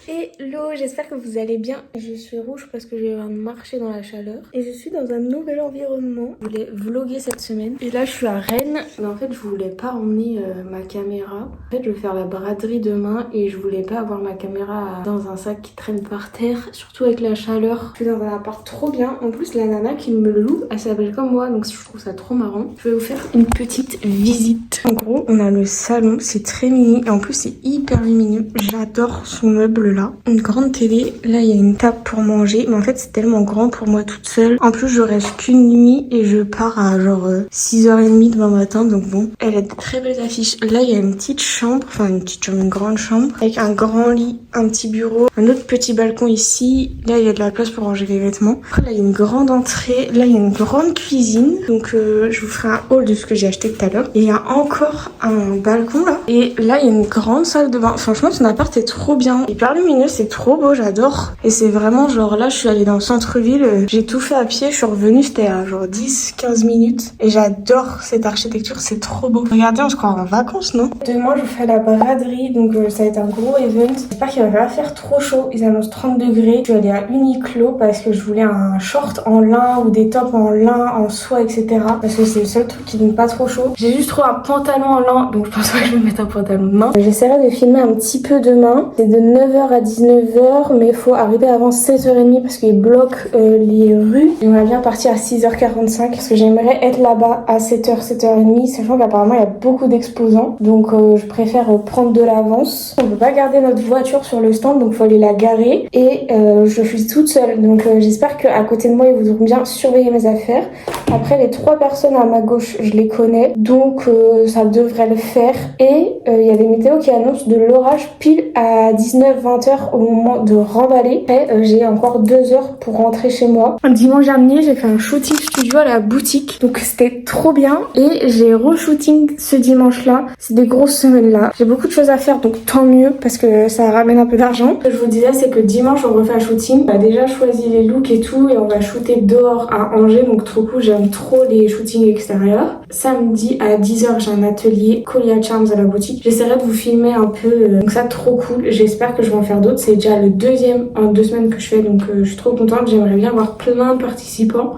Hello, j'espère que vous allez bien. Je suis rouge parce que je viens de marcher dans la chaleur et je suis dans un nouvel environnement. Je voulais vlogger cette semaine et là je suis à Rennes, mais en fait je voulais pas emmener ma caméra. En fait je vais faire la braderie demain et je voulais pas avoir ma caméra dans un sac qui traîne par terre, surtout avec la chaleur. Je suis dans un appart trop bien. En plus la nana qui me le loue, elle s'appelle comme moi, donc je trouve ça trop marrant. Je vais vous faire une petite visite. En gros on a le salon, c'est très mini et en plus c'est hyper lumineux. J'adore son meuble là. Une grande télé, là il y a une table pour manger, mais en fait c'est tellement grand pour moi toute seule. En plus je reste qu'une nuit et je pars à genre 6h30 demain matin, donc bon. Elle a de très belles affiches. Là il y a une petite chambre, enfin une grande chambre, avec un grand lit, un petit bureau, un autre petit balcon ici. Là il y a de la place pour ranger les vêtements. Après là il y a une grande entrée, là il y a une grande cuisine, donc je vous ferai un haul de ce que j'ai acheté tout à l'heure. Et il y a encore un balcon là, et là il y a une grande salle de bain. Franchement son appart est trop bien, hyper lumineux, c'est trop beau, j'adore. Et c'est vraiment genre là je suis allée dans le centre-ville, j'ai tout fait à pied, je suis revenue, c'était à genre 10-15 minutes et j'adore cette architecture, c'est trop beau. Regardez, on se croit en vacances, non? Demain je fais la braderie, donc ça va être un gros event. J'espère qu'il va pas faire trop chaud, ils annoncent 30 degrés. Je suis allée à Uniqlo parce que je voulais un short en lin ou des tops en lin, en soie, etc. Parce que c'est le seul truc qui donne pas trop chaud. J'ai juste trouvé un pantalon en lin, donc je pense pas que je vais mettre un pantalon de main. J'essaierai de filmer un petit peu demain. C'est de 9h à 19h, mais il faut arriver avant 16h30 parce qu'ils bloquent les rues. J'aimerais bien partir à 6h45 parce que j'aimerais être là-bas à 7h, 7h30, sachant qu'apparemment il y a beaucoup d'exposants. Donc je préfère prendre de l'avance. On peut pas garder notre voiture sur le stand, donc il faut aller la garer. Et je suis toute seule, donc j'espère qu'à côté de moi ils voudront bien surveiller mes affaires. Après les 3 personnes à ma gauche, je les connais, donc ça devrait le faire. Et il y a des météos qui annoncent de l'orage pile à 19-20h au moment de remballer. Et j'ai encore 2 heures pour rentrer chez moi. Dimanche dernier, j'ai fait un shooting studio à la boutique, donc c'était trop bien. Et j'ai re-shooting ce dimanche-là. C'est des grosses semaines là. J'ai beaucoup de choses à faire, donc tant mieux parce que ça ramène un peu d'argent. Ce que je vous disais, c'est que dimanche, on refait un shooting. On a déjà choisi les looks et tout, et on va shooter dehors à Angers, donc trop cool. J'aime trop les shootings extérieurs. Samedi à 10h, j'ai un atelier Colia Charms à la boutique. J'essaierai de vous filmer un peu, donc ça trop cool. J'espère que je vais en faire d'autres. C'est déjà le deuxième en 2 semaines que je fais, donc je suis trop contente. J'aimerais bien avoir plein de participants.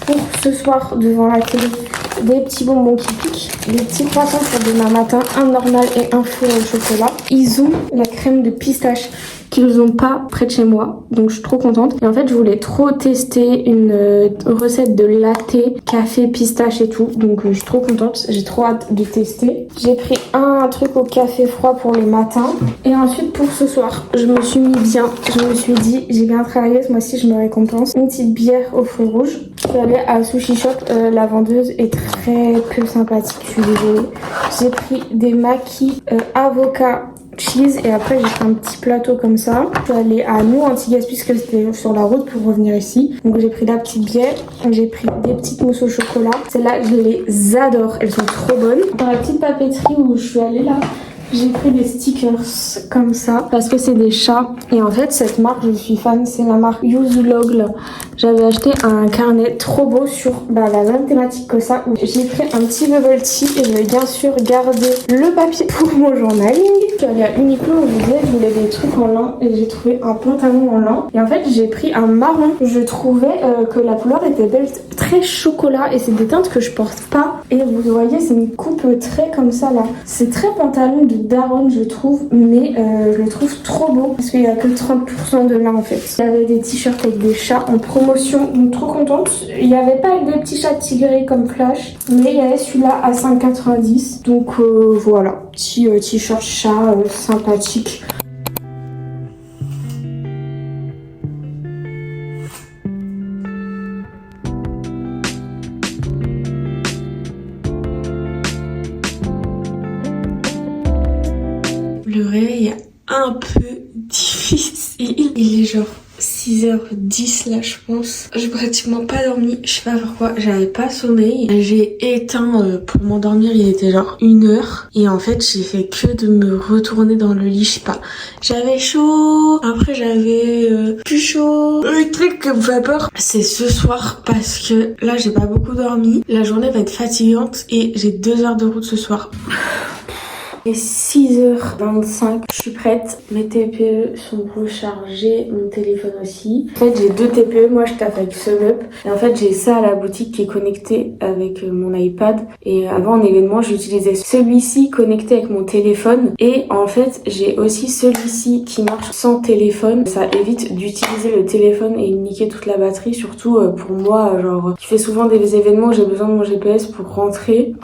Pour ce soir, devant la télé, des petits bonbons qui piquent, des petits croissants pour demain matin, un normal et un faux au chocolat. Ils ont la crème de pistache qu'ils ont pas près de chez moi, donc je suis trop contente. Et en fait je voulais trop tester une recette de latte, café, pistache et tout, donc je suis trop contente, j'ai trop hâte de tester. J'ai pris un truc au café froid pour le matin, et ensuite pour ce soir je me suis mis bien, je me suis dit j'ai bien travaillé, ce mois-ci je me récompense. Une petite bière au fruits rouges. Je suis allée à Sushi Shop, la vendeuse est très peu sympathique, je suis désolée. J'ai pris des maquis avocat cheese et après j'ai fait un petit plateau comme ça. Je suis allée à nous Antigas puisque c'était sur la route pour revenir ici, donc j'ai pris la petite bière, j'ai pris des petites mousses au chocolat. Celles-là je les adore, elles sont trop bonnes. Dans la petite papeterie où je suis allée là, j'ai pris des stickers comme ça parce que c'est des chats, et en fait cette marque je suis fan, c'est la marque Yuzulogle. J'avais acheté un carnet trop beau sur la même thématique que ça, où j'ai pris un petit bubble tea et je vais bien sûr garder le papier pour mon journaling. Je suis allée à Uniqlo, je vous disais je voulais des trucs en lin et j'ai trouvé un pantalon en lin, et en fait j'ai pris un marron. Je trouvais que la couleur était belle, très chocolat, et c'est des teintes que je porte pas, et vous voyez c'est une coupe très comme ça là, c'est très pantalon de daronne je trouve, mais je le trouve trop beau parce qu'il y a que 30% de lin en fait. Il y avait des t-shirts avec des chats en promotion, donc trop contente. Il n'y avait pas avec des petits chats tigrés comme Flash, mais il y avait celui-là à 5,90, donc voilà, petit t-shirt chat sympathique. Le réveil est un peu difficile. Il est genre 6h10 là je pense. J'ai pratiquement pas dormi, je sais pas pourquoi, j'avais pas sommeil. J'ai éteint pour m'endormir, il était genre 1h. Et en fait j'ai fait que de me retourner dans le lit, je sais pas. J'avais chaud, après j'avais plus chaud. Le truc qui me fait peur, c'est ce soir parce que là j'ai pas beaucoup dormi. La journée va être fatigante et j'ai 2 heures de route ce soir. Il est 6h25, je suis prête. Mes TPE sont rechargés, mon téléphone aussi. En fait, j'ai 2 TPE, moi je tape avec SumUp. Et en fait, j'ai ça à la boutique qui est connecté avec mon iPad. Et avant un événement, j'utilisais celui-ci connecté avec mon téléphone. Et en fait, j'ai aussi celui-ci qui marche sans téléphone. Ça évite d'utiliser le téléphone et de niquer toute la batterie, surtout pour moi, genre, qui fais souvent des événements où j'ai besoin de mon GPS pour rentrer.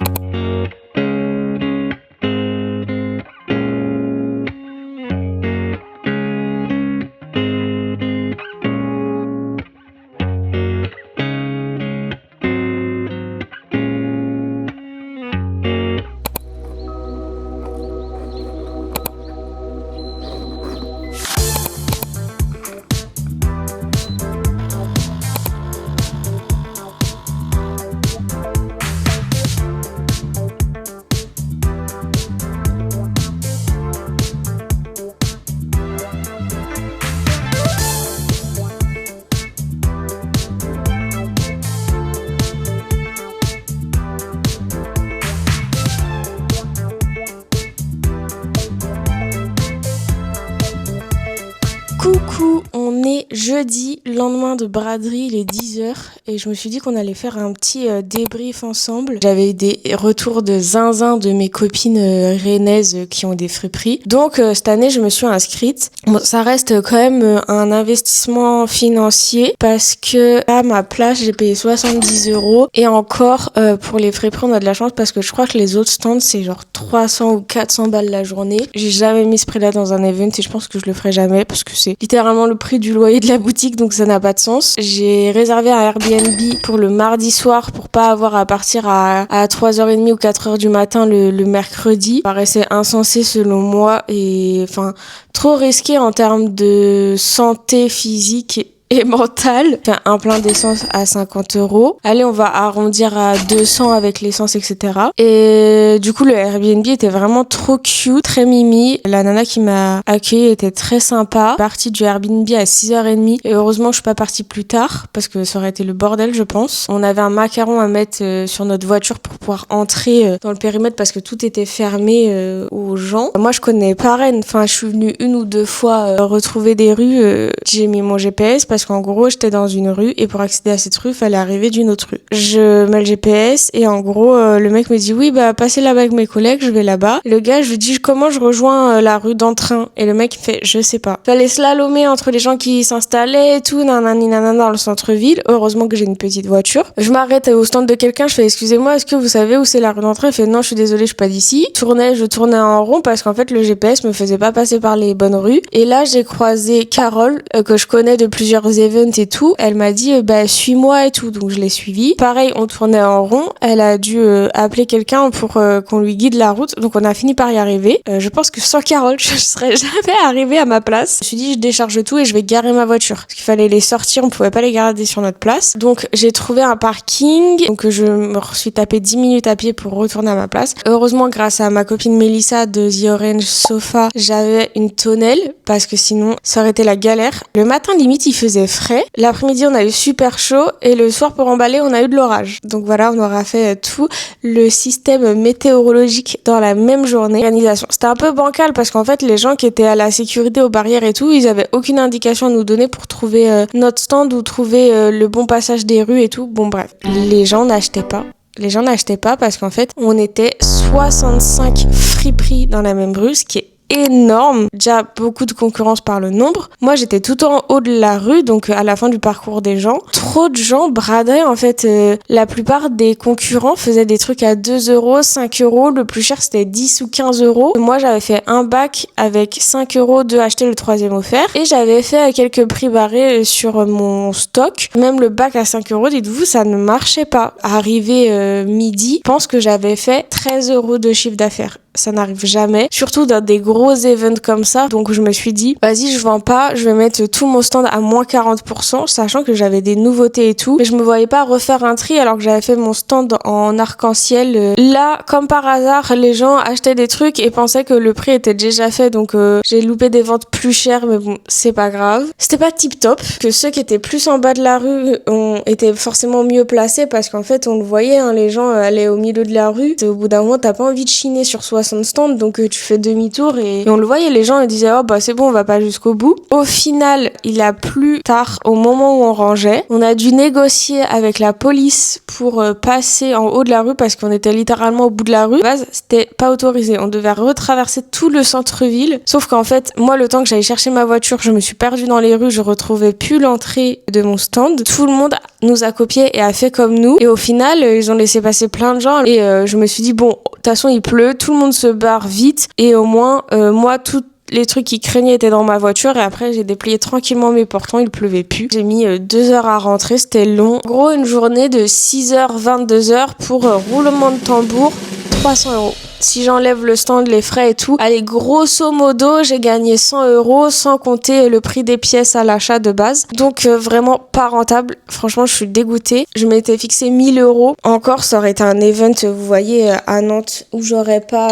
Coucou, on est jeudi, lendemain de braderie, il est 10h et je me suis dit qu'on allait faire un petit débrief ensemble. J'avais eu des retours de zinzin de mes copines rennaises qui ont des friperies. Donc cette année, je me suis inscrite. Bon, ça reste quand même un investissement financier parce que à ma place, j'ai payé 70€ et encore pour les friperies, on a de la chance parce que je crois que les autres stands, c'est genre 300 ou 400 balles la journée. J'ai jamais mis ce prix-là dans un event et je pense que je le ferai jamais parce que c'est littéralement le prix du loyer de la boutique, donc ça n'a pas de sens. J'ai réservé un Airbnb pour le mardi soir pour pas avoir à partir à 3h30 ou 4h du matin le mercredi. Ça paraissait insensé selon moi et enfin trop risqué en termes de santé physique et mentale. Enfin, un plein d'essence à 50€. Allez, on va arrondir à 200 avec l'essence, etc. Et du coup, le Airbnb était vraiment trop cute, très mimi. La nana qui m'a accueillie était très sympa. Partie du Airbnb à 6h30. Et heureusement, je suis pas partie plus tard parce que ça aurait été le bordel, je pense. On avait un macaron à mettre sur notre voiture pour pouvoir entrer dans le périmètre parce que tout était fermé aux gens. Moi, je connais pas Rennes. Enfin, je suis venue 1 ou 2 fois retrouver des rues. J'ai mis mon GPS parce qu'en gros, j'étais dans une rue et pour accéder à cette rue, il fallait arriver d'une autre rue. Je mets le GPS et en gros, le mec me dit oui, bah passez là-bas avec mes collègues, je vais là-bas. Le gars, je lui dis comment je rejoins la rue d'Entrain et le mec il fait je sais pas. Fallait slalomer entre les gens qui s'installaient et tout, nanani nanana dans le centre-ville. Heureusement que j'ai une petite voiture. Je m'arrête au stand de quelqu'un, je fais excusez-moi, est-ce que vous savez où c'est la rue d'Entrain? Il fait non, je suis désolée, je suis pas d'ici. Je tournais en rond parce qu'en fait le GPS me faisait pas passer par les bonnes rues. Et là, j'ai croisé Carole que je connais de plusieurs events et tout. Elle m'a dit bah suis-moi et tout, donc je l'ai suivie. Pareil, on tournait en rond. Elle a dû appeler quelqu'un pour qu'on lui guide la route, donc on a fini par y arriver. Je pense que sans Carole, je serais jamais arrivée à ma place. Je me suis dit je décharge tout et je vais garer ma voiture parce qu'il fallait les sortir, on pouvait pas les garder sur notre place. Donc j'ai trouvé un parking, donc je me suis tapé 10 minutes à pied pour retourner à ma place. Heureusement, grâce à ma copine Mélissa de The Orange Sofa, j'avais une tonnelle parce que sinon ça aurait été la galère. Le matin limite il faisait frais, l'après-midi on a eu super chaud et le soir pour emballer on a eu de l'orage. Donc voilà, on aura fait tout le système météorologique dans la même journée. Organisation, c'était un peu bancal parce qu'en fait les gens qui étaient à la sécurité aux barrières et tout, ils avaient aucune indication à nous donner pour trouver notre stand ou trouver le bon passage des rues et tout. Bon bref, les gens n'achetaient pas. Les gens n'achetaient pas parce qu'en fait, on était 65 friperies dans la même rue, ce qui est énorme. Déjà beaucoup de concurrence par le nombre. Moi j'étais tout en haut de la rue, donc à la fin du parcours des gens. Trop de gens bradaient en fait. La plupart des concurrents faisaient des trucs à 2€, 5€. Le plus cher c'était 10 ou 15€. Moi j'avais fait un bac avec 5€ de acheter le 3e offert. Et j'avais fait quelques prix barrés sur mon stock. Même le bac à 5€, dites-vous, ça ne marchait pas. Arrivé midi, je pense que j'avais fait 13€ de chiffre d'affaires. Ça n'arrive jamais, surtout dans des gros events comme ça. Donc je me suis dit, vas-y, je vends pas, je vais mettre tout mon stand à moins 40%, sachant que j'avais des nouveautés et tout. Mais je me voyais pas refaire un tri alors que j'avais fait mon stand en arc-en-ciel. Là, comme par hasard, les gens achetaient des trucs et pensaient que le prix était déjà fait. Donc j'ai loupé des ventes plus chères, mais bon, c'est pas grave. C'était pas tip top, que ceux qui étaient plus en bas de la rue ont été forcément mieux placés parce qu'en fait, on le voyait, hein, les gens allaient au milieu de la rue. Au bout d'un moment, t'as pas envie de chiner sur 60 60 stands, donc tu fais demi-tour et on le voyait, les gens ils disaient oh bah c'est bon, on va pas jusqu'au bout. Au final, il a plu tard au moment où on rangeait. On a dû négocier avec la police pour passer en haut de la rue parce qu'on était littéralement au bout de la rue. De base, c'était pas autorisé. On devait retraverser tout le centre-ville. Sauf qu'en fait, moi, le temps que j'allais chercher ma voiture, je me suis perdue dans les rues, je retrouvais plus l'entrée de mon stand. Tout le monde nous a copié et a fait comme nous. Et au final, ils ont laissé passer plein de gens. Et je me suis dit, bon, de toute façon, il pleut, tout le monde se barre vite. Et au moins, moi, tout les trucs qui craignaient étaient dans ma voiture et après j'ai déplié tranquillement mes portants, il pleuvait plus. J'ai mis 2 heures à rentrer, c'était long. En gros, une journée de 6h, 22h pour roulement de tambour, 300 €. Si j'enlève le stand, les frais et tout, allez, grosso modo, j'ai gagné 100 € sans compter le prix des pièces à l'achat de base. Donc vraiment pas rentable. Franchement, je suis dégoûtée. Je m'étais fixé 1000 €. Encore, ça aurait été un event, vous voyez, à Nantes, où j'aurais pas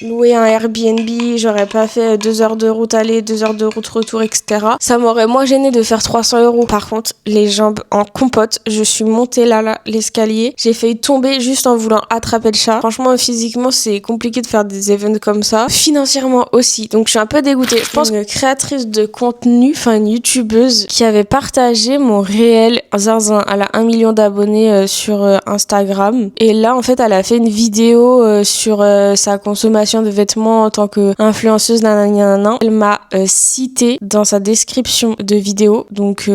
loué un Airbnb, j'aurais pas fait 2 heures de route aller, 2 heures de route retour, etc. Ça m'aurait moins gêné de faire 300 €. Par contre, les jambes en compote, je suis montée là, l'escalier. J'ai failli tomber juste en voulant attraper le chat. Franchement, physiquement, c'est compliqué de faire des events comme ça. Financièrement aussi. Donc je suis un peu dégoûtée. Je pense qu'une créatrice de contenu, enfin une youtubeuse qui avait partagé mon réel zinzin. Elle a 1 million d'abonnés sur Instagram. Et là, en fait, elle a fait une vidéo sur sa consommation de vêtements en tant qu'influenceuse. Nanana. Elle m'a cité dans sa description de vidéo. Donc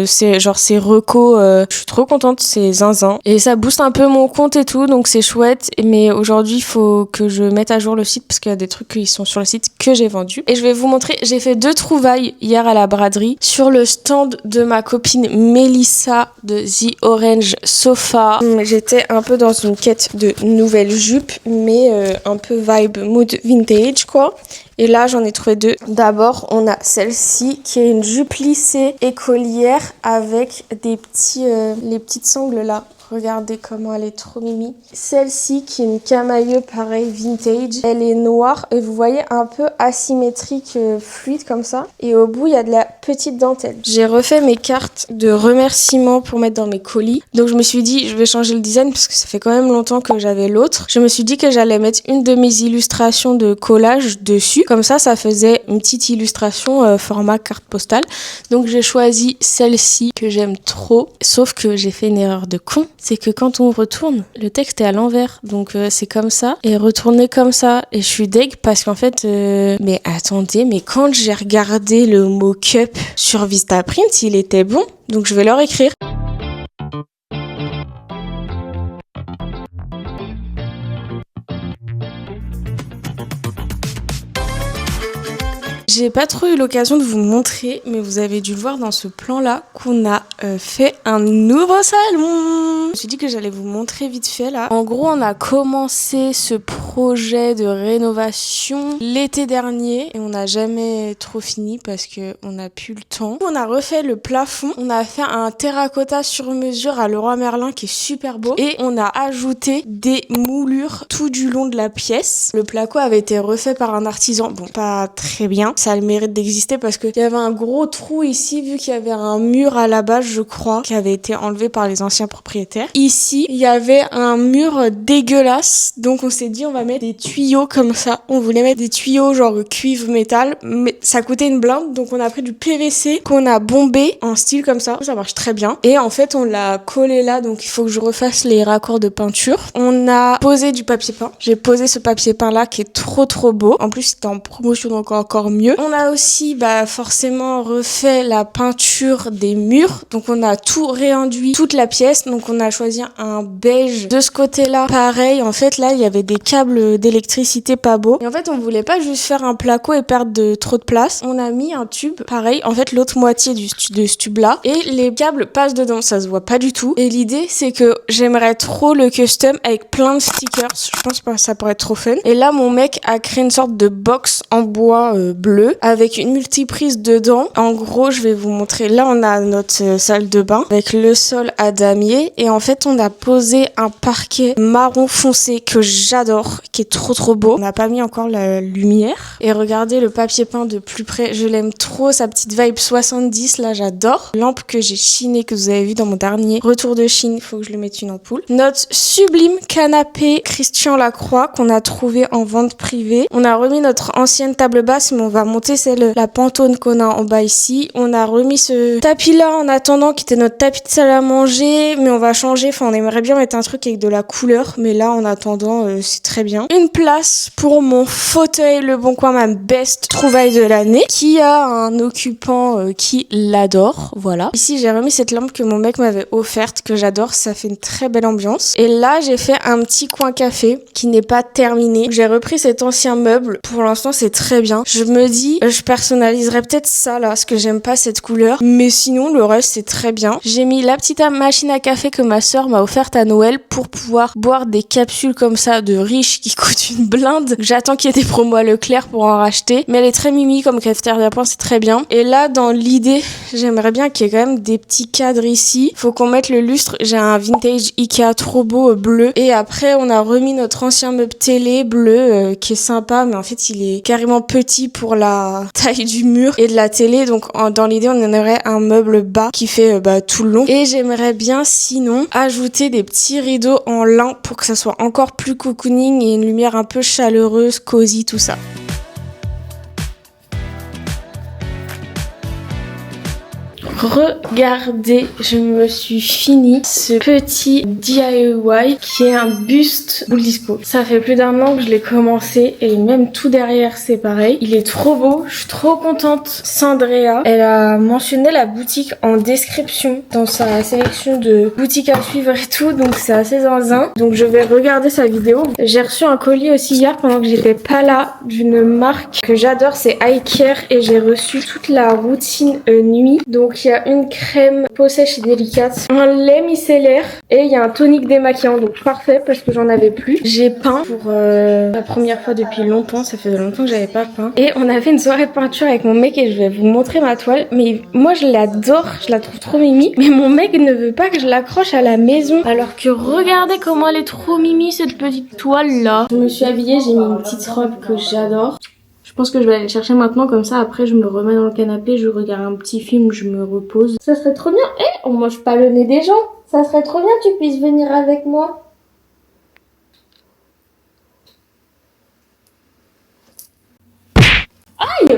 c'est genre ses recos. Je suis trop contente, c'est zinzin. Et ça booste un peu mon compte et tout. Donc c'est chouette. Mais aujourd'hui, il faut que je mette à jour le site parce qu'il y a des trucs qui sont sur le site que j'ai vendus. Et je vais vous montrer, j'ai fait 2 trouvailles hier à la braderie sur le stand de ma copine Mélissa de The Orange Sofa. J'étais un peu dans une quête de nouvelles jupes, mais un peu vibe mood vintage quoi. Et là, j'en ai trouvé 2. D'abord, on a celle-ci qui est une jupe lissée écolière avec des petits, les petites sangles là. Regardez comment elle est trop mimi. Celle-ci qui est une camailleux pareil vintage. Elle est noire et vous voyez un peu asymétrique, fluide comme ça. Et au bout il y a de la petite dentelle. J'ai refait mes cartes de remerciements pour mettre dans mes colis. Donc je me suis dit je vais changer le design parce que ça fait quand même longtemps que j'avais l'autre. Je me suis dit que j'allais mettre une de mes illustrations de collage dessus. Comme ça faisait une petite illustration format carte postale. Donc j'ai choisi celle-ci que j'aime trop. Sauf que j'ai fait une erreur de con. C'est que quand on retourne, le texte est à l'envers. Donc c'est comme ça et retourné comme ça. Et je suis deg parce qu'en fait... Mais attendez, mais quand j'ai regardé le mock-up sur Vistaprint, il était bon. Donc je vais leur écrire. J'ai pas trop eu l'occasion de vous montrer, mais vous avez dû le voir dans ce plan-là qu'on a fait un nouveau salon. Je me suis dit que j'allais vous montrer vite fait là. En gros, on a commencé ce projet de rénovation l'été dernier et on n'a jamais trop fini parce que on n'a plus le temps. On a refait le plafond, on a fait un terracotta sur mesure à Leroy Merlin qui est super beau et on a ajouté des moulures tout du long de la pièce. Le placo avait été refait par un artisan, bon pas très bien. Ça a le mérite d'exister parce qu'il y avait un gros trou ici vu qu'il y avait un mur à la base je crois qui avait été enlevé par les anciens propriétaires. Ici il y avait un mur dégueulasse donc on s'est dit on va mettre des tuyaux comme ça. On voulait mettre des tuyaux genre cuivre métal mais ça coûtait une blinde donc on a pris du PVC qu'on a bombé en style comme ça. Ça marche très bien et en fait on l'a collé là donc il faut que je refasse les raccords de peinture. On a posé du papier peint. J'ai posé ce papier peint là qui est trop beau. En plus c'était en promotion donc encore mieux. On a aussi forcément refait la peinture des murs. Donc on a tout réenduit, toute la pièce. Donc on a choisi un beige. De ce côté-là, pareil. En fait là, il y avait des câbles d'électricité pas beaux. Et en fait, on voulait pas juste faire un placo et perdre trop de place. On a mis un tube, pareil. En fait, l'autre moitié de ce tube-là. Et les câbles passent dedans. Ça se voit pas du tout. Et l'idée, c'est que j'aimerais trop le custom avec plein de stickers. Je pense que ça pourrait être trop fun. Et là, mon mec a créé une sorte de box en bois bleu. bleu avec une multiprise dedans. En gros, je vais vous montrer. Là, on a notre salle de bain avec le sol à damier et en fait, on a posé un parquet marron foncé que j'adore, qui est trop beau. On n'a pas mis encore la lumière. Et regardez le papier peint de plus près. Je l'aime trop, sa petite vibe 70, là, j'adore. Lampe que j'ai chinée, que vous avez vu dans mon dernier retour de Chine. Il faut que je lui mette une ampoule. Notre sublime canapé Christian Lacroix qu'on a trouvé en vente privée. On a remis notre ancienne table basse, mais on va monter la pantone qu'on a en bas ici. On a remis ce tapis-là en attendant, qui était notre tapis de salle à manger, mais on va changer. Enfin, on aimerait bien mettre un truc avec de la couleur, mais là, en attendant, c'est très bien. Une place pour mon fauteuil Le Bon Coin, ma best trouvaille de l'année, qui a un occupant qui l'adore. Voilà. Ici, j'ai remis cette lampe que mon mec m'avait offerte, que j'adore. Ça fait une très belle ambiance. Et là, j'ai fait un petit coin café qui n'est pas terminé. J'ai repris cet ancien meuble. Pour l'instant, c'est très bien. Je me dis, je personnaliserai peut-être ça là, parce que j'aime pas cette couleur. Mais sinon, le reste, c'est très bien. J'ai mis la petite machine à café que ma sœur m'a offerte à Noël pour pouvoir boire des capsules comme ça de riches qui coûtent une blinde. J'attends qu'il y ait des promos à Leclerc pour en racheter. Mais elle est très mimi comme cafetière d'appoint, c'est très bien. Et là, dans l'idée, j'aimerais bien qu'il y ait quand même des petits cadres ici. Faut qu'on mette le lustre. J'ai un vintage Ikea trop beau bleu. Et après, on a remis notre ancien meuble télé bleu qui est sympa, mais en fait, il est carrément petit pour la taille du mur et de la télé. Donc, dans l'idée, on aurait un meuble bas qui fait tout le long. Et j'aimerais bien, sinon, ajouter des petits rideaux en lin pour que ça soit encore plus cocooning et une lumière un peu chaleureuse, cosy, tout ça. Regardez, je me suis fini ce petit DIY qui est un buste boule disco. Ça fait plus d'un an que je l'ai commencé et même tout derrière c'est pareil. Il est trop beau, je suis trop contente. Sandrea, elle a mentionné la boutique en description dans sa sélection de boutiques à suivre et tout, donc c'est assez zinzin. Donc je vais regarder sa vidéo. J'ai reçu un colis aussi hier pendant que j'étais pas là d'une marque que j'adore, c'est Eye Care et j'ai reçu toute la routine nuit. Donc il y a une crème peau sèche et délicate, un lait micellaire et il y a un tonique démaquillant, donc parfait parce que j'en avais plus. J'ai peint pour la première fois depuis longtemps, ça fait longtemps que j'avais pas peint. Et on a fait une soirée de peinture avec mon mec et je vais vous montrer ma toile. Mais moi je l'adore, je la trouve trop mimi. Mais mon mec ne veut pas que je l'accroche à la maison. Alors que regardez comment elle est trop mimi cette petite toile là. Je me suis habillée, j'ai mis une petite robe que j'adore. Je pense que je vais aller le chercher maintenant, comme ça après je me remets dans le canapé, je regarde un petit film, je me repose. Ça serait trop bien, on mange pas le nez des gens. Ça serait trop bien que tu puisses venir avec moi. Aïe!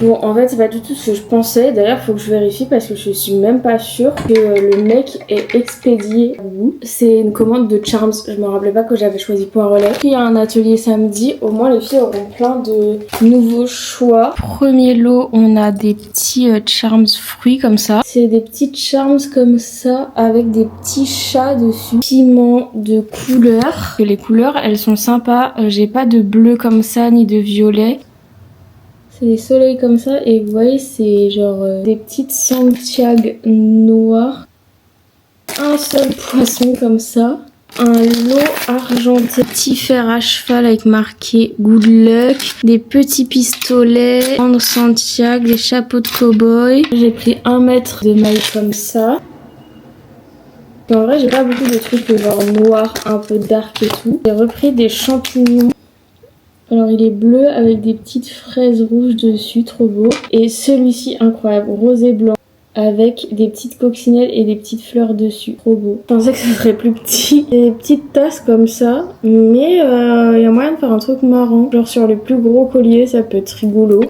Bon, en fait, c'est pas du tout ce que je pensais. D'ailleurs, faut que je vérifie parce que je suis même pas sûre que le mec ait expédié. C'est une commande de Charms. Je me rappelais pas que j'avais choisi Point Relais. Il y a un atelier samedi. Au moins, les filles auront plein de nouveaux choix. Premier lot, on a des petits Charms fruits comme ça. C'est des petites Charms comme ça avec des petits chats dessus. Piment de couleurs. Les couleurs, elles sont sympas. J'ai pas de bleu comme ça ni de violet. C'est des soleils comme ça et vous voyez c'est genre des petites Santiago noires. Un seul poisson comme ça. Un lot argenté, petit fer à cheval avec marqué Good Luck. Des petits pistolets en Santiago, des chapeaux de cow-boy. J'ai pris 1 mètre de maille comme ça. Et en vrai j'ai pas beaucoup de trucs genre noirs, un peu dark et tout. J'ai repris des champignons. Alors il est bleu avec des petites fraises rouges dessus, trop beau. Et celui-ci incroyable, rosé blanc avec des petites coccinelles et des petites fleurs dessus, trop beau. Je pensais que ça serait plus petit. Il y a des petites tasses comme ça, mais il y a moyen de faire un truc marrant. Genre sur les plus gros colliers, ça peut être rigolo.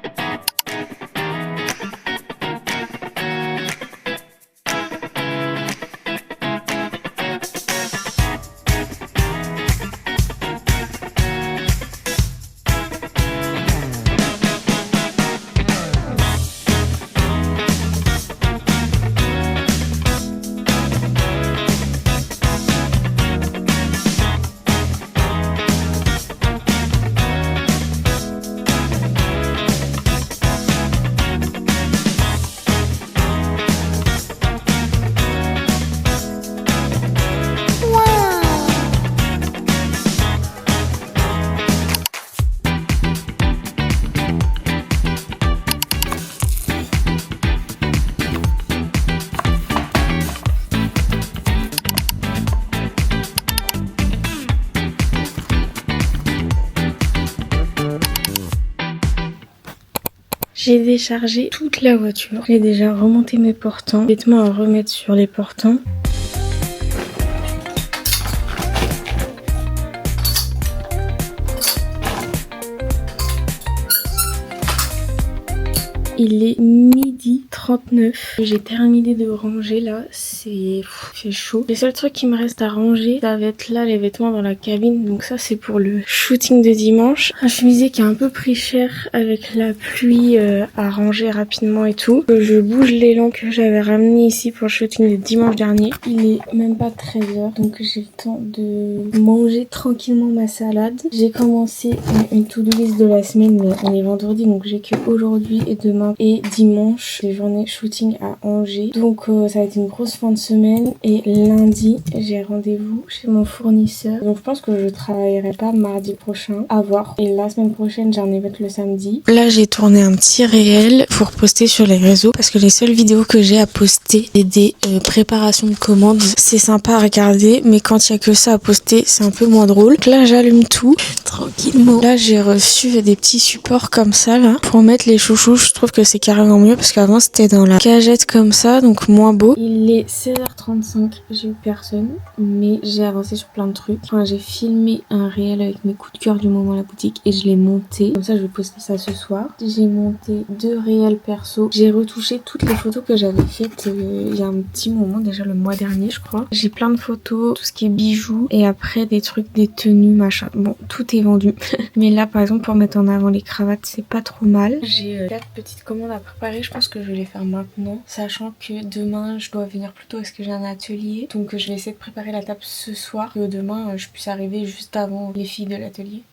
J'ai déchargé toute la voiture. J'ai déjà remonté mes portants. Vêtements à remettre sur les portants. Il est 12h39. J'ai terminé de ranger là. C'est chaud. Les seuls trucs qui me restent à ranger, ça va être là les vêtements dans la cabine. Donc ça c'est pour le shooting de dimanche. Un chemisier qui a un peu pris cher avec la pluie à ranger rapidement et tout. Je bouge l'élan que j'avais ramené ici pour le shooting de dimanche dernier. Il est même pas 13h. Donc j'ai le temps de manger tranquillement ma salade. J'ai commencé une to-do list de la semaine. Mais on est vendredi donc j'ai que aujourd'hui et demain et dimanche des journées shooting à Angers. Donc ça va être une grosse fin de semaine et lundi j'ai rendez-vous chez mon fournisseur. Donc je pense que je travaillerai pas mardi prochain, à voir. Et la semaine prochaine j'ai un event le samedi. Là j'ai tourné un petit réel pour poster sur les réseaux parce que les seules vidéos que j'ai à poster c'est des préparations de commandes. C'est sympa à regarder mais quand il y a que ça à poster c'est un peu moins drôle. Donc là j'allume tout tranquillement. Là j'ai reçu des petits supports comme ça là pour mettre les chouchous. Je trouve que c'est carrément mieux parce qu'avant c'était dans la cagette comme ça donc moins beau. Il est 16h35, j'ai eu personne mais j'ai avancé sur plein de trucs. Enfin, j'ai filmé un réel avec mes coups de cœur du moment à la boutique et je l'ai monté. Comme ça je vais poster ça ce soir. J'ai monté 2 réels perso. J'ai retouché toutes les photos que j'avais faites il y a un petit moment, déjà le mois dernier je crois. J'ai plein de photos, tout ce qui est bijoux et après des trucs, des tenues, machin. Bon, tout est vendu. Mais là par exemple pour mettre en avant les cravates c'est pas trop mal. J'ai 4 petites commandes à préparer, je pense que je vais les faire maintenant. Sachant que demain je dois venir plus tôt parce que j'ai un atelier. Donc je vais essayer de préparer la table ce soir. Que demain je puisse arriver juste avant les filles de l'atelier.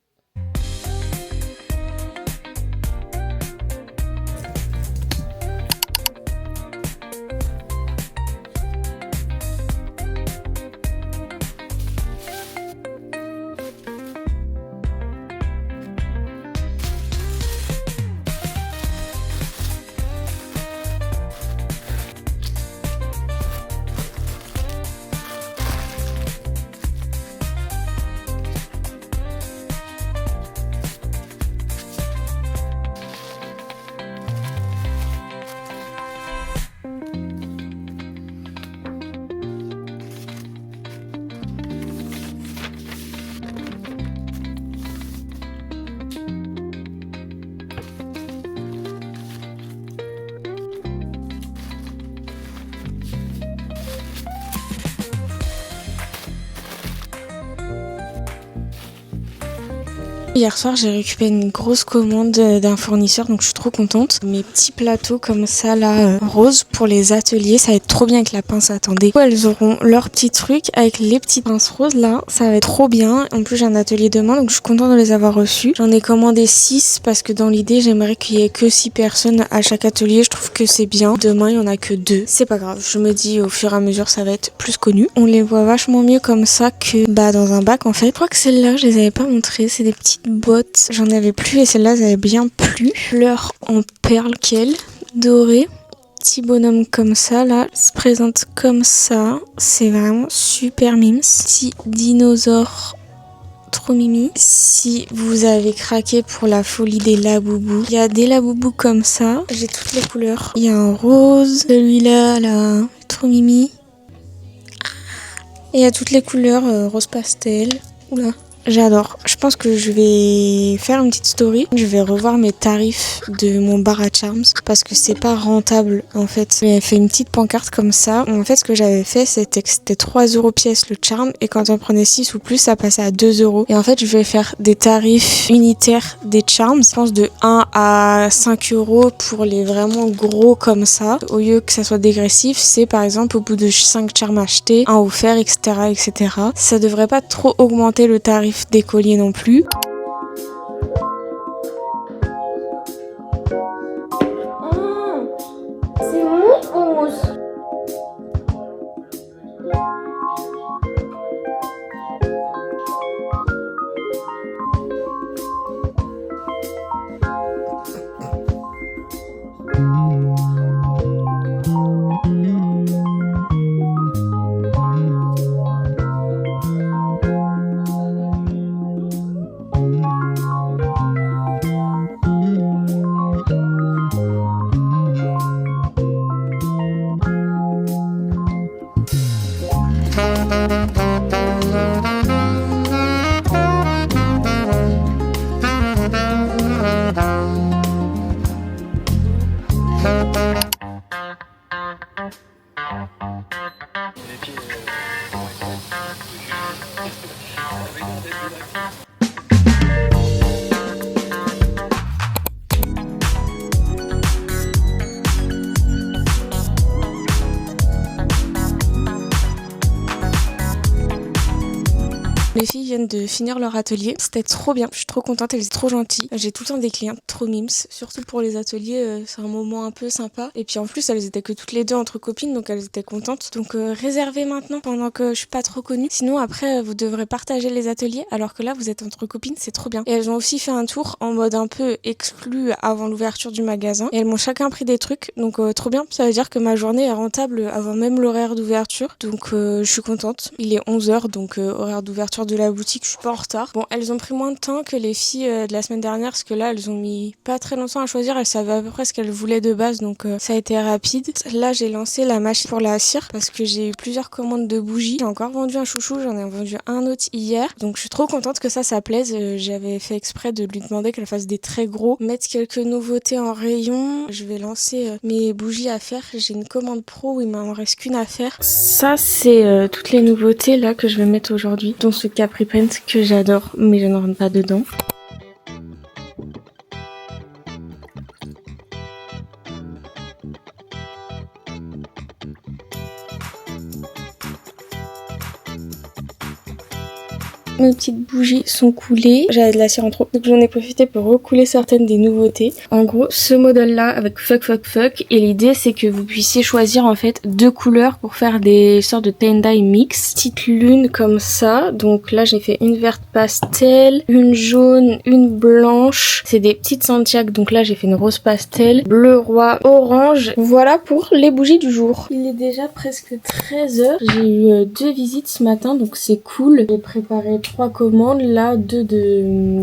Hier soir j'ai récupéré une grosse commande d'un fournisseur donc je suis trop contente. Mes petits plateaux comme ça là rose pour les ateliers, ça va être trop bien avec la pince, attendez. Elles auront leurs petits trucs avec les petites pinces roses là, ça va être trop bien. En plus j'ai un atelier demain donc je suis contente de les avoir reçus. J'en ai commandé 6 parce que dans l'idée j'aimerais qu'il y ait que 6 personnes à chaque atelier, je trouve que c'est bien. Demain il y en a que 2, c'est pas grave, je me dis au fur et à mesure ça va être plus connu. On les voit vachement mieux comme ça que dans un bac en fait. Je crois que celles-là je les avais pas montrées, c'est des petites bottes, j'en avais plus et celle-là ça avait bien plu. Fleurs en perles qu'elle, dorées. Petit bonhomme comme ça là, se présente comme ça, c'est vraiment super mimes. Petit dinosaure trop mimi. Si vous avez craqué pour la folie des laboubous, il y a des laboubous comme ça, j'ai toutes les couleurs. Il y a un rose, celui-là là, trop mimi. Et il y a toutes les couleurs, rose pastel. Oula. J'adore. Je pense que je vais faire une petite story. Je vais revoir mes tarifs de mon bar à Charms parce que c'est pas rentable en fait. J'ai fait une petite pancarte comme ça. En fait, ce que j'avais fait, c'était que c'était 3 € pièce le Charm et quand on prenait 6 ou plus, ça passait à 2 €. Et en fait, je vais faire des tarifs unitaires des Charms. Je pense de 1 à 5 € pour les vraiment gros comme ça. Au lieu que ça soit dégressif, c'est par exemple au bout de 5 Charms achetés, un offert, etc., etc. Ça devrait pas trop augmenter le tarif des colliers non plus. C'est mousse. Les filles viennent de finir leur atelier, c'était trop bien, je suis trop contente, elles étaient trop gentilles. J'ai tout le temps des clients trop mimes, surtout pour les ateliers, c'est un moment un peu sympa. Et puis en plus elles étaient que toutes les deux entre copines, donc elles étaient contentes. Donc réservez maintenant pendant que je suis pas trop connue, sinon après vous devrez partager les ateliers, alors que là vous êtes entre copines, c'est trop bien. Et elles ont aussi fait un tour en mode un peu exclu avant l'ouverture du magasin, et elles m'ont chacun pris des trucs, donc trop bien, ça veut dire que ma journée est rentable avant même l'horaire d'ouverture, donc je suis contente. Il est 11h, donc horaire d'ouverture de la boutique, je suis pas en retard. Bon, elles ont pris moins de temps que les filles de la semaine dernière, parce que là elles ont mis pas très longtemps à choisir, elles savaient à peu près ce qu'elles voulaient de base, donc ça a été rapide. Là j'ai lancé la machine pour la cire parce que j'ai eu plusieurs commandes de bougies. J'ai encore vendu un chouchou, j'en ai vendu un autre hier, donc je suis trop contente que ça plaise. J'avais fait exprès de lui demander qu'elle fasse des très gros, mettre quelques nouveautés en rayon. Je vais lancer mes bougies à faire, j'ai une commande pro où il m'en reste qu'une à faire. Ça c'est toutes les nouveautés là que je vais mettre aujourd'hui, dont ce Capri Paint que j'adore, mais je ne rentre pas dedans. Mes petites bougies sont coulées, j'avais de la cire en trop, donc j'en ai profité pour recouler certaines des nouveautés. En gros, ce modèle là avec fuck, et l'idée c'est que vous puissiez choisir en fait 2 couleurs pour faire des sortes de tie-dye mix. Petite lune comme ça, donc là j'ai fait une verte pastel, une jaune, une blanche. C'est des petites Santiago, donc là j'ai fait une rose pastel, bleu roi, orange. Voilà pour les bougies du jour. Il est déjà presque 13h, j'ai eu 2 visites ce matin, donc c'est cool. J'ai préparé 3 commandes, là 2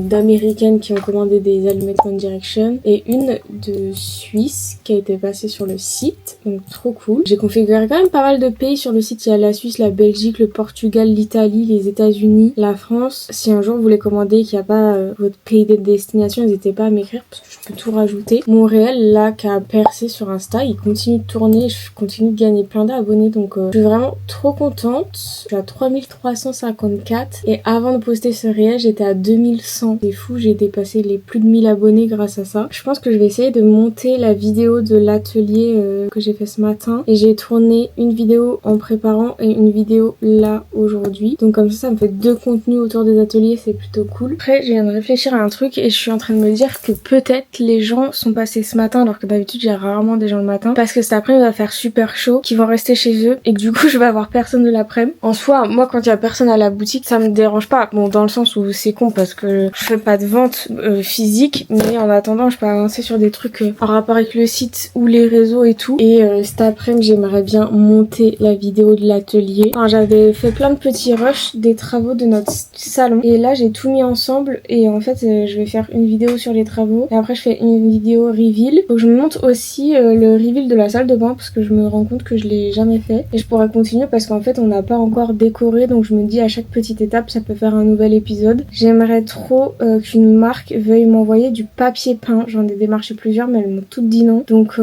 d'américaines qui ont commandé des allumettes One Direction et une de Suisse qui a été passée sur le site, donc trop cool. J'ai configuré quand même pas mal de pays sur le site, il y a la Suisse, la Belgique, le Portugal, l'Italie, les États-Unis, la France. Si un jour vous voulez commander qu'il n'y a pas votre pays de destination, n'hésitez pas à m'écrire parce que je peux tout rajouter. Mon réel là qui a percé sur Insta, il continue de tourner, je continue de gagner plein d'abonnés, donc je suis vraiment trop contente. Je suis à 3354 et avant de poster ce réel j'étais à 2100. C'est fou, j'ai dépassé les plus de 1000 abonnés grâce à ça. Je pense que je vais essayer de monter la vidéo de l'atelier que j'ai fait ce matin, et j'ai tourné une vidéo en préparant et une vidéo là aujourd'hui, donc comme ça me fait 2 contenus autour des ateliers, c'est plutôt cool. Après je viens de réfléchir à un truc et je suis en train de me dire que peut-être les gens sont passés ce matin alors que d'habitude j'ai rarement des gens le matin, parce que cet après-midi va faire super chaud, qu'ils vont rester chez eux et que du coup je vais avoir personne de l'après-midi. En soi moi quand il y a personne à la boutique ça me dérange pas, bon dans le sens où c'est con parce que je fais pas de vente physique, mais en attendant je peux avancer sur des trucs en rapport avec le site ou les réseaux et tout. Et cet après-midi j'aimerais bien monter la vidéo de l'atelier. Enfin, j'avais fait plein de petits rushs des travaux de notre salon et là j'ai tout mis ensemble, et en fait je vais faire une vidéo sur les travaux et après je fais une vidéo reveal. Donc je me monte aussi le reveal de la salle de bain parce que je me rends compte que je l'ai jamais fait, et je pourrais continuer parce qu'en fait on n'a pas encore décoré, donc je me dis à chaque petite étape ça peut faire un nouvel épisode. J'aimerais trop qu'une marque veuille m'envoyer du papier peint, j'en ai démarché plusieurs mais elles m'ont toutes dit non, donc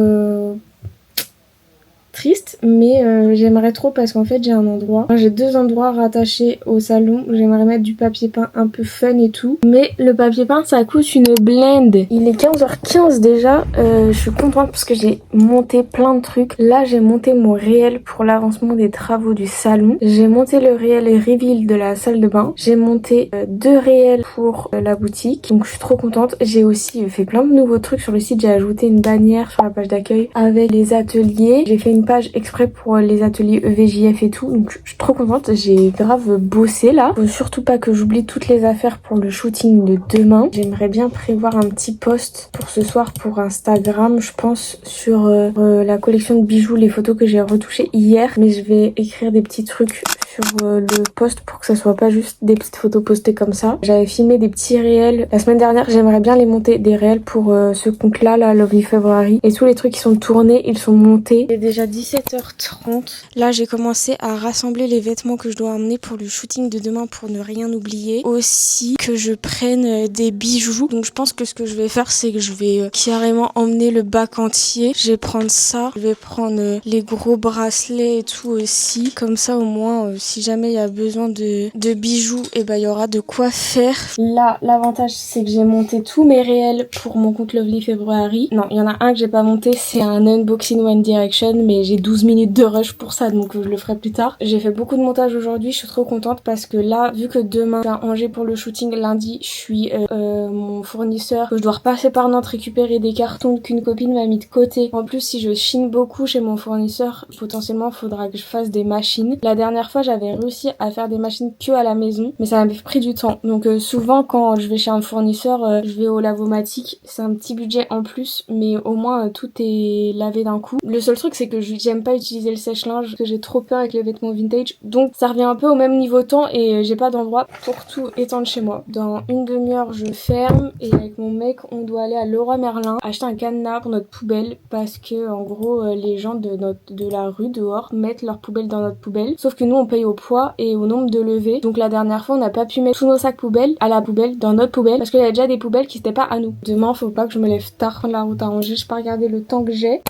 triste, mais j'aimerais trop parce qu'en fait j'ai un endroit, enfin, j'ai 2 endroits rattachés au salon où j'aimerais mettre du papier peint un peu fun et tout, mais le papier peint ça coûte une blinde. Il est 15h15 déjà, je suis contente parce que j'ai monté plein de trucs. Là j'ai monté mon réel pour l'avancement des travaux du salon, j'ai monté le réel et reveal de la salle de bain, j'ai monté 2 réels pour la boutique, donc je suis trop contente. J'ai aussi fait plein de nouveaux trucs sur le site, j'ai ajouté une bannière sur la page d'accueil avec les ateliers, j'ai fait une page exprès pour les ateliers EVJF et tout, donc je suis trop contente, j'ai grave bossé là. Faut surtout pas que j'oublie toutes les affaires pour le shooting de demain. J'aimerais bien prévoir un petit post pour ce soir pour Instagram, je pense, sur la collection de bijoux, les photos que j'ai retouchées hier, mais je vais écrire des petits trucs sur le post pour que ça soit pas juste des petites photos postées comme ça. J'avais filmé des petits réels la semaine dernière, j'aimerais bien les monter, des réels pour ce compte là, Lovely February. Et tous les trucs qui sont tournés, ils sont montés. Il est déjà 17h30. Là j'ai commencé à rassembler les vêtements que je dois emmener pour le shooting de demain pour ne rien oublier. Aussi que je prenne des bijoux. Donc je pense que ce que je vais faire c'est que je vais carrément emmener le bac entier. Je vais prendre ça, je vais prendre les gros bracelets et tout aussi. Comme ça au moins si jamais il y a besoin de bijoux, et ben il y aura de quoi faire. Là l'avantage c'est que j'ai monté tous mes réels pour mon compte Lovely February. Non, il y en a un que j'ai pas monté, c'est un unboxing One Direction, mais j'ai 12 minutes de rush pour ça, donc je le ferai plus tard. J'ai fait beaucoup de montage aujourd'hui, je suis trop contente parce que là, vu que demain je vais à Angers pour le shooting, lundi je suis mon fournisseur, que je dois repasser par Nantes récupérer des cartons qu'une copine m'a mis de côté. En plus, si je chine beaucoup chez mon fournisseur, potentiellement faudra que je fasse des machines. La dernière fois, j'avais réussi à faire des machines que à la maison, mais ça m'a pris du temps. Donc souvent quand je vais chez un fournisseur, je vais au Lavomatic, c'est un petit budget en plus, mais au moins tout est lavé d'un coup. Le seul truc c'est que j'aime pas utiliser le sèche-linge, parce que j'ai trop peur avec les vêtements vintage, donc ça revient un peu au même niveau temps et j'ai pas d'endroit pour tout étendre chez moi. Dans une demi-heure je ferme et avec mon mec on doit aller à Leroy Merlin acheter un cadenas pour notre poubelle parce que en gros les gens de la rue dehors mettent leur poubelle dans notre poubelle, sauf que nous on paye au poids et au nombre de levées. Donc la dernière fois on n'a pas pu mettre tous nos sacs poubelles à la poubelle dans notre poubelle parce qu'il y avait déjà des poubelles qui étaient pas à nous. Demain faut pas que je me lève tard prendre la route à Angers, je peux pas regarder le temps que j'ai.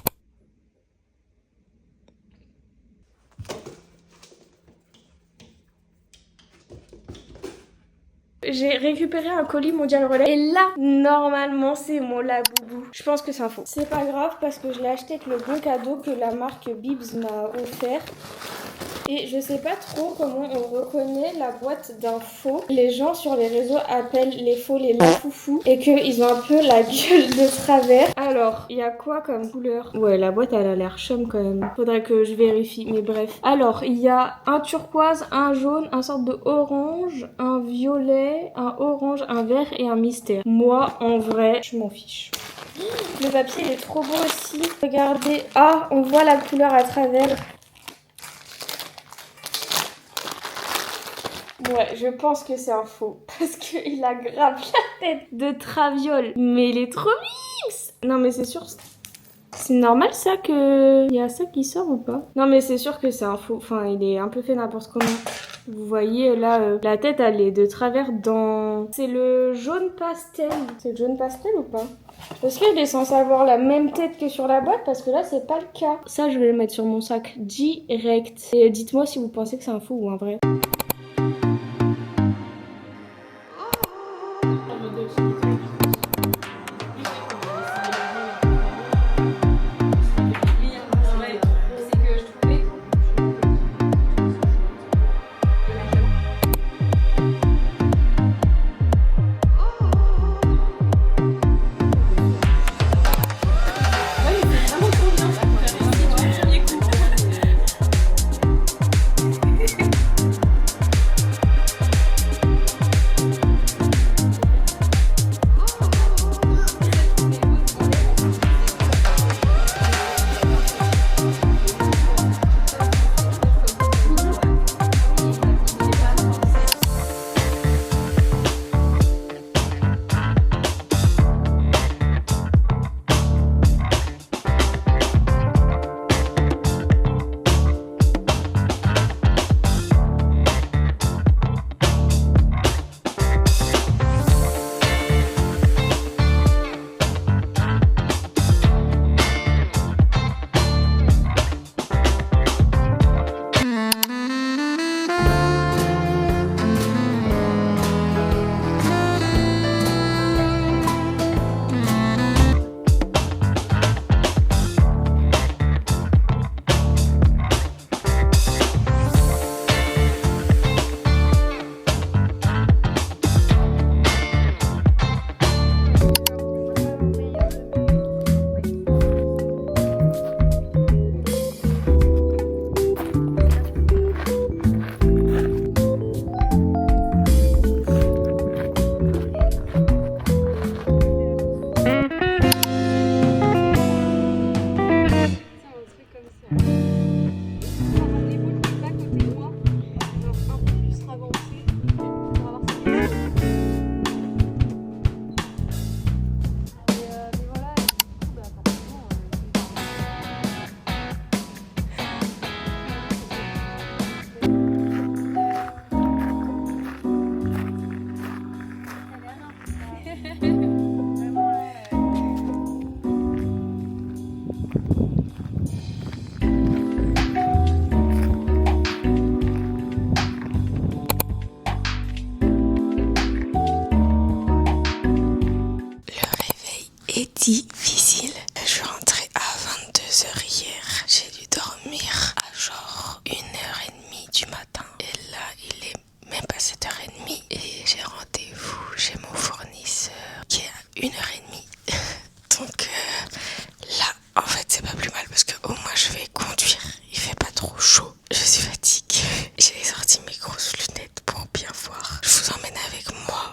J'ai récupéré un colis mondial relais et là, normalement, c'est mon Laboubou. Je pense que c'est un faux. C'est pas grave parce que je l'ai acheté avec le bon cadeau que la marque Bibs m'a offert. Et je sais pas trop comment on reconnaît la boîte d'un faux. Les gens sur les réseaux appellent les faux les lafoufous et qu'ils ont un peu la gueule de travers. Alors, il y a quoi comme couleur? Ouais, la boîte elle a l'air chum quand même. Faudrait que je vérifie, mais bref. Alors, il y a un turquoise, un jaune, un sorte de orange, un violet, un orange, un vert et un mystère. Moi, en vrai, je m'en fiche. Le papier il est trop beau aussi. Regardez. Ah, on voit la couleur à travers. Ouais, je pense que c'est un faux. Parce qu'il a grave la tête de Traviole. Mais il est trop mix. Non mais c'est sûr. C'est normal ça que... Il y a ça qui sort ou pas? Non mais c'est sûr que c'est un faux. Enfin, il est un peu fait n'importe comment. Vous voyez là, la tête elle est de travers dans... C'est le jaune pastel. C'est le jaune pastel ou pas? Est-ce qu'il est censé avoir la même tête que sur la boîte? Parce que là c'est pas le cas. Ça je vais le mettre sur mon sac direct. Et dites-moi si vous pensez que c'est un faux ou un vrai. Est difficile. Je suis rentrée à 22h hier. J'ai dû dormir à genre 1h30 du matin. Et là, il est même pas 7h30. Et j'ai rendez-vous chez mon fournisseur qui est à 1h30. Donc là, en fait, c'est pas plus mal parce que au moins je vais conduire. Il fait pas trop chaud. Je suis fatiguée. J'ai sorti mes grosses lunettes pour bien voir. Je vous emmène avec moi.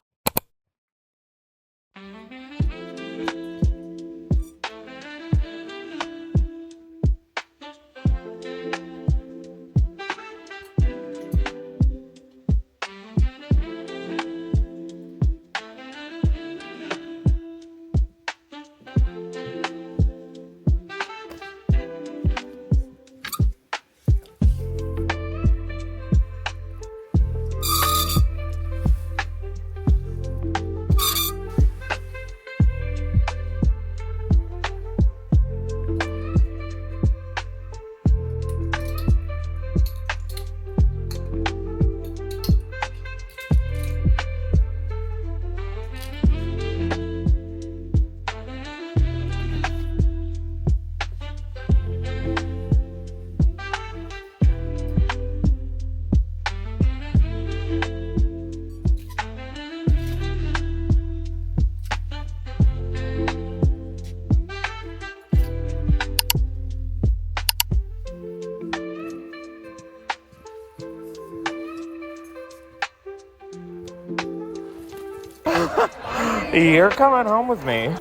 You're coming home with me.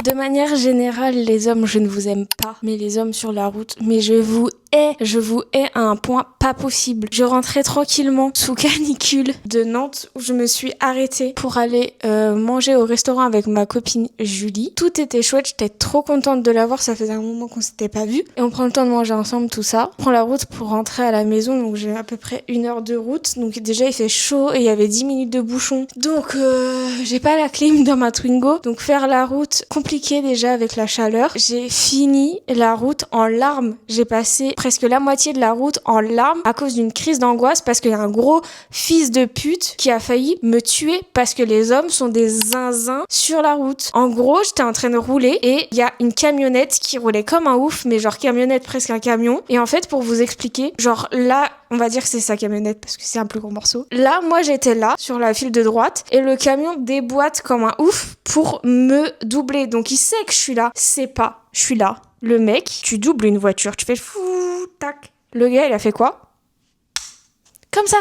De manière générale, les hommes, je ne vous aime pas, mais les hommes sur la route, mais je vous hais à un point pas possible. Je rentrais tranquillement sous canicule de Nantes où je me suis arrêtée pour aller manger au restaurant avec ma copine Julie. Tout était chouette, j'étais trop contente de la voir, ça faisait un moment qu'on s'était pas vu. Et on prend le temps de manger ensemble, tout ça. On prend la route pour rentrer à la maison, donc j'ai à peu près 1 heure de route. Donc déjà il fait chaud et il y avait 10 minutes de bouchon. Donc j'ai pas la clim dans ma Twingo, donc faire la route compliqué déjà avec la chaleur. J'ai fini la route en larmes. J'ai passé presque la moitié de la route en larmes à cause d'une crise d'angoisse parce qu'il y a un gros fils de pute qui a failli me tuer parce que les hommes sont des zinzins sur la route. En gros, j'étais en train de rouler et il y a une camionnette qui roulait comme un ouf, mais genre camionnette presque un camion. Et en fait, pour vous expliquer, genre là, on va dire que c'est sa camionnette parce que c'est un plus gros morceau. Là, moi j'étais là sur la file de droite et le camion déboîte comme un ouf pour me doubler. Donc il sait que je suis là. C'est pas, je suis là. Le mec, tu doubles une voiture, tu fais fou, tac. Le gars, il a fait quoi? Comme ça.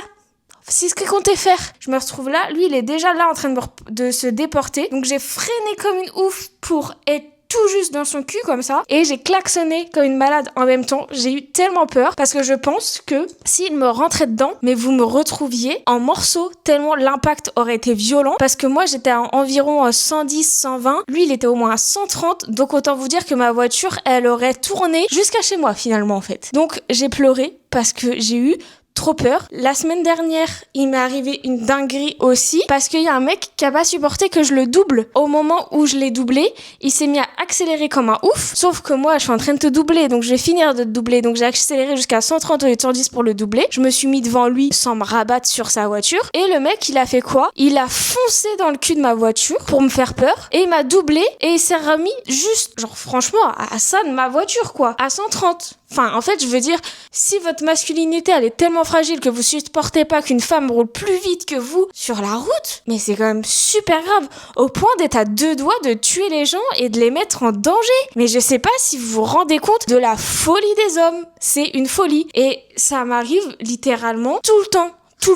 C'est ce qu'il comptait faire. Je me retrouve là. Lui, il est déjà là en train de se déporter. Donc j'ai freiné comme une ouf pour être tout juste dans son cul comme ça et j'ai klaxonné comme une malade en même temps. J'ai eu tellement peur parce que je pense que s'il me rentrait dedans, mais vous me retrouviez en morceaux tellement l'impact aurait été violent parce que moi j'étais à environ 110, 120. Lui il était au moins à 130, donc autant vous dire que ma voiture elle aurait tourné jusqu'à chez moi finalement en fait. Donc j'ai pleuré parce que j'ai eu trop peur. La semaine dernière, il m'est arrivé une dinguerie aussi parce qu'il y a un mec qui a pas supporté que je le double. Au moment où je l'ai doublé, il s'est mis à accélérer comme un ouf. Sauf que moi, je suis en train de te doubler, donc je vais finir de te doubler. Donc j'ai accéléré jusqu'à 130 au lieu de 110 pour le doubler. Je me suis mis devant lui sans me rabattre sur sa voiture. Et le mec, il a fait quoi? Il a foncé dans le cul de ma voiture pour me faire peur. Et il m'a doublé et il s'est remis juste, genre franchement, à ça de ma voiture quoi. À 130. Enfin, en fait, je veux dire, si votre masculinité, elle est tellement fragile que vous supportez pas qu'une femme roule plus vite que vous sur la route, mais c'est quand même super grave, au point d'être à 2 doigts de tuer les gens et de les mettre en danger. Mais je sais pas si vous vous rendez compte de la folie des hommes. C'est une folie. Et ça m'arrive littéralement tout le temps. Tout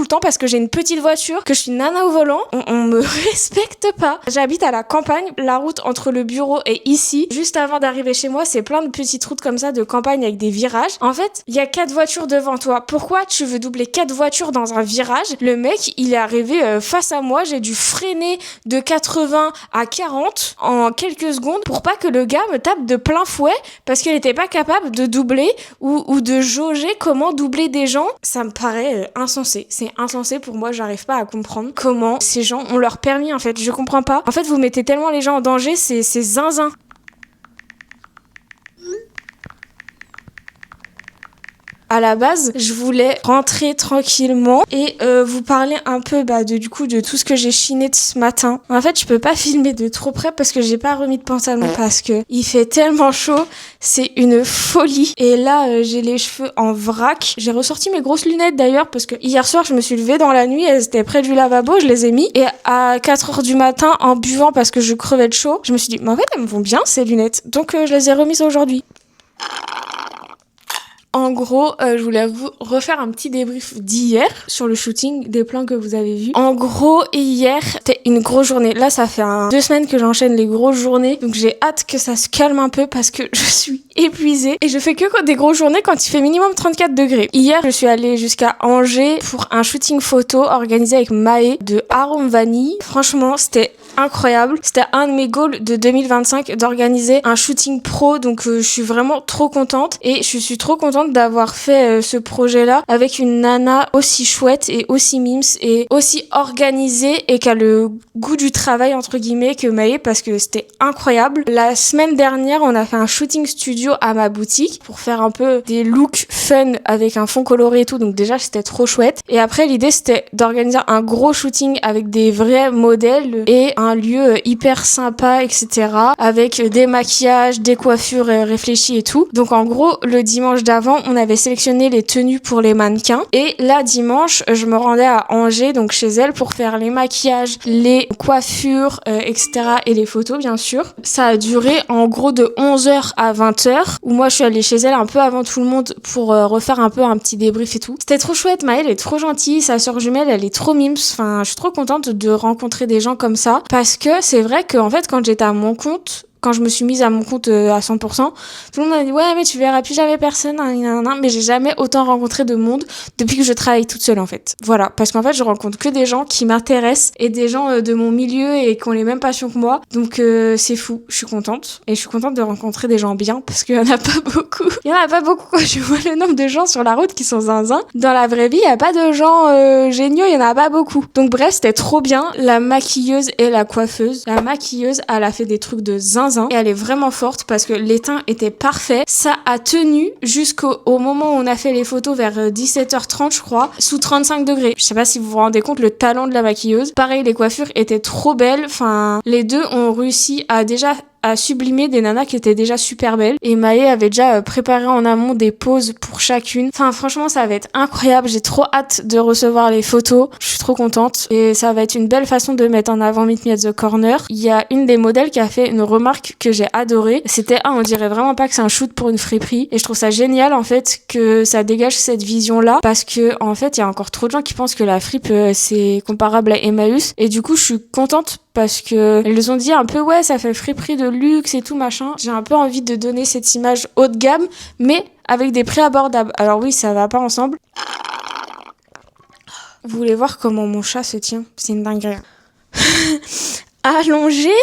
le temps, parce que j'ai une petite voiture, que je suis nana au volant, on me respecte pas. J'habite à la campagne, la route entre le bureau et ici, juste avant d'arriver chez moi, c'est plein de petites routes comme ça de campagne avec des virages. En fait, il y a 4 voitures devant toi. Pourquoi tu veux doubler 4 voitures dans un virage? Le mec, il est arrivé face à moi, j'ai dû freiner de 80 à 40 en quelques secondes pour pas que le gars me tape de plein fouet parce qu'il était pas capable de doubler ou de jauger comment doubler des gens. Ça me paraît insensé. C'est insensé pour moi, j'arrive pas à comprendre comment ces gens ont leur permis en fait, je comprends pas. En fait, vous mettez tellement les gens en danger, c'est zinzin. À la base, je voulais rentrer tranquillement et vous parler un peu de tout ce que j'ai chiné de ce matin. En fait, je peux pas filmer de trop près parce que j'ai pas remis de pantalon parce que il fait tellement chaud, c'est une folie. Et là, j'ai les cheveux en vrac. J'ai ressorti mes grosses lunettes d'ailleurs parce que hier soir, je me suis levée dans la nuit, elles étaient près du lavabo, je les ai mis et à 4h du matin en buvant parce que je crevais de chaud, je me suis dit mais en fait, elles me vont bien ces lunettes. Donc je les ai remises aujourd'hui. En gros, je voulais vous refaire un petit débrief d'hier sur le shooting des plans que vous avez vus. En gros, hier, c'était une grosse journée. Là, ça fait 2 semaines que j'enchaîne les grosses journées. Donc, j'ai hâte que ça se calme un peu parce que je suis épuisée. Et je fais que des grosses journées quand il fait minimum 34 degrés. Hier, je suis allée jusqu'à Angers pour un shooting photo organisé avec Maë de Arôme Vanille. Franchement, c'était incroyable. C'était un de mes goals de 2025 d'organiser un shooting pro. Donc, je suis vraiment trop contente. Et je suis trop contente d'avoir fait ce projet-là avec une nana aussi chouette et aussi mimes et aussi organisée et qui a le goût du travail entre guillemets que Maë parce que c'était incroyable. La semaine dernière, on a fait un shooting studio à ma boutique pour faire un peu des looks fun avec un fond coloré et tout. Donc déjà, c'était trop chouette. Et après, l'idée, c'était d'organiser un gros shooting avec des vrais modèles et un lieu hyper sympa, etc. Avec des maquillages, des coiffures réfléchies et tout. Donc en gros, le dimanche d'avant, on avait sélectionné les tenues pour les mannequins. Et là, dimanche, je me rendais à Angers, donc chez elle, pour faire les maquillages, les coiffures, etc. et les photos, bien sûr. Ça a duré en gros de 11h à 20h, où moi, je suis allée chez elle un peu avant tout le monde pour refaire un peu un petit débrief et tout. C'était trop chouette, Maëlle est trop gentille, sa sœur jumelle, elle est trop mimes. Enfin, je suis trop contente de rencontrer des gens comme ça, parce que c'est vrai que, en fait, quand j'étais à mon compte, quand je me suis mise à mon compte à 100%, tout le monde m'a dit ouais mais tu verras plus jamais personne, mais j'ai jamais autant rencontré de monde depuis que je travaille toute seule en fait. Voilà, parce qu'en fait je rencontre que des gens qui m'intéressent et des gens de mon milieu et qui ont les mêmes passions que moi, donc c'est fou, je suis contente et je suis contente de rencontrer des gens bien parce qu'il y en a pas beaucoup. Il y en a pas beaucoup quand je vois le nombre de gens sur la route qui sont zinzin. Dans la vraie vie, il y a pas de gens géniaux, il y en a pas beaucoup. Donc bref, c'était trop bien. La maquilleuse et la coiffeuse. La maquilleuse, elle a fait des trucs de zinzin. Et elle est vraiment forte parce que l'étain était parfait. Ça a tenu jusqu'au moment où on a fait les photos vers 17h30 je crois, sous 35 degrés. Je sais pas si vous vous rendez compte le talent de la maquilleuse. Pareil, les coiffures étaient trop belles. Enfin, les deux ont réussi à sublimer des nanas qui étaient déjà super belles. Et Maë avait déjà préparé en amont des poses pour chacune. Enfin, franchement, ça va être incroyable. J'ai trop hâte de recevoir les photos. Je suis trop contente. Et ça va être une belle façon de mettre en avant Meet Me at the Corner. Il y a une des modèles qui a fait une remarque que j'ai adorée. C'était, on dirait vraiment pas que c'est un shoot pour une friperie. Et je trouve ça génial, en fait, que ça dégage cette vision-là. Parce que, en fait, il y a encore trop de gens qui pensent que la fripe, c'est comparable à Emmaüs. Et du coup, je suis contente parce que elles ont dit un peu ouais ça fait friperie de luxe et tout machin. J'ai un peu envie de donner cette image haut de gamme mais avec des prix abordables. Alors oui, ça va pas ensemble. Vous voulez voir comment mon chat se tient? C'est une dinguerie. Allongé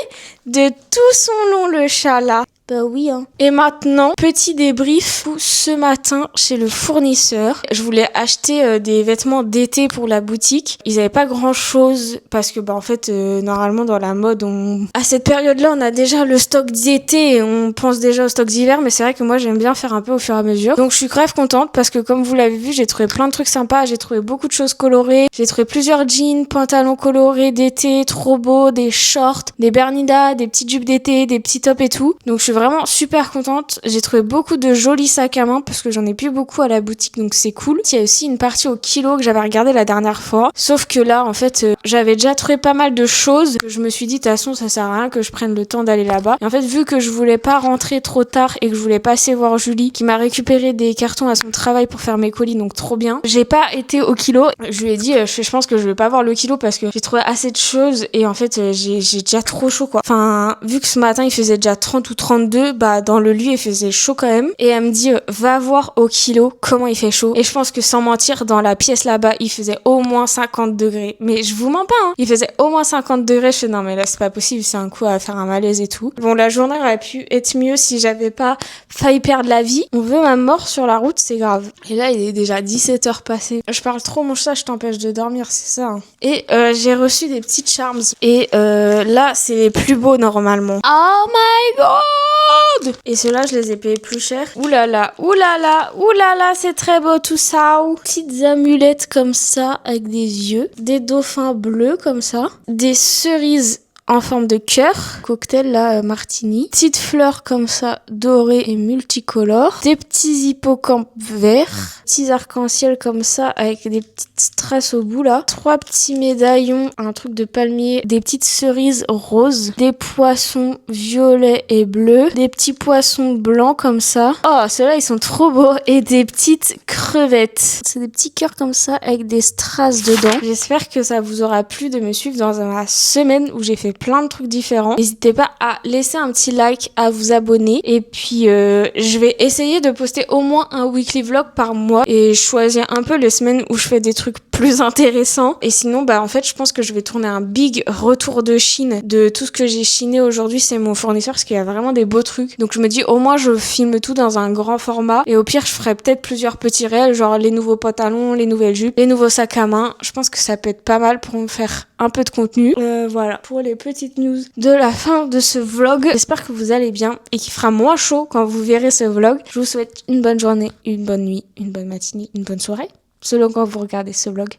de tout son long le chat là. Bah oui hein. Et maintenant, petit débrief ce matin chez le fournisseur. Je voulais acheter des vêtements d'été pour la boutique. Ils avaient pas grand chose parce que en fait normalement dans la mode à cette période-là on a déjà le stock d'été et on pense déjà au stock d'hiver, mais c'est vrai que moi j'aime bien faire un peu au fur et à mesure. Donc je suis grave contente parce que comme vous l'avez vu, j'ai trouvé plein de trucs sympas, j'ai trouvé beaucoup de choses colorées, j'ai trouvé plusieurs jeans, pantalons colorés d'été, trop beaux, des shorts, des bermudas, des petites jupes d'été, des petits tops et tout. Donc je suis vraiment super contente. J'ai trouvé beaucoup de jolis sacs à main parce que j'en ai plus beaucoup à la boutique, donc c'est cool. Il y a aussi une partie au kilo que j'avais regardé la dernière fois. Sauf que là, en fait, j'avais déjà trouvé pas mal de choses. Je me suis dit, de toute façon, ça sert à rien que je prenne le temps d'aller là-bas. Et en fait, vu que je voulais pas rentrer trop tard et que je voulais passer voir Julie, qui m'a récupéré des cartons à son travail pour faire mes colis, donc trop bien. J'ai pas été au kilo. Je lui ai dit, je pense que je vais pas voir le kilo parce que j'ai trouvé assez de choses et en fait, j'ai déjà trop chaud, quoi. Enfin, vu que ce matin, il faisait déjà 30 ou 32, bah, dans le lit, il faisait chaud quand même. Et elle me dit, va voir au kilo comment il fait chaud. Et je pense que sans mentir, dans la pièce là-bas, il faisait au moins 50 degrés. Mais je vous mens pas, hein. Il faisait au moins 50 degrés. Je fais, non, mais là, c'est pas possible. C'est un coup à faire un malaise et tout. Bon, la journée aurait pu être mieux si j'avais pas failli perdre la vie. On veut ma mort sur la route, c'est grave. Et là, il est déjà 17h passées. Je parle trop, mon chat, je t'empêche de dormir, c'est ça, hein. Et j'ai reçu des petites charms. Et là, c'est les plus beaux normalement. Oh my god! Et ceux-là, je les ai payés plus cher. Oulala, oulala, oulala, c'est très beau tout ça. Petites amulettes comme ça, avec des yeux. Des dauphins bleus comme ça. Des cerises en forme de cœur, cocktail là, martini. Petites fleurs comme ça, dorées et multicolores. Des petits hippocampes verts. Petits arcs-en-ciel comme ça, avec des petites strass au bout là. 3 petits médaillons, un truc de palmier. Des petites cerises roses. Des poissons violets et bleus. Des petits poissons blancs comme ça. Oh, ceux-là, ils sont trop beaux. Et des petites crevettes. C'est des petits cœurs comme ça, avec des strass dedans. J'espère que ça vous aura plu de me suivre dans ma semaine où j'ai fait plein de trucs différents. N'hésitez pas à laisser un petit like, à vous abonner. Et puis, je vais essayer de poster au moins un weekly vlog par mois et choisir un peu les semaines où je fais des trucs plus intéressants. Et sinon, bah, en fait, je pense que je vais tourner un big retour de Chine. De tout ce que j'ai chiné aujourd'hui, c'est mon fournisseur parce qu'il y a vraiment des beaux trucs. Donc, je me dis, au moins, je filme tout dans un grand format. Et au pire, je ferai peut-être plusieurs petits réels, genre les nouveaux pantalons, les nouvelles jupes, les nouveaux sacs à main. Je pense que ça peut être pas mal pour me faire un peu de contenu. Voilà, pour les petites news de la fin de ce vlog. J'espère que vous allez bien et qu'il fera moins chaud quand vous verrez ce vlog. Je vous souhaite une bonne journée, une bonne nuit, une bonne matinée, une bonne soirée, selon quand vous regardez ce vlog.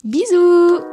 Bisous!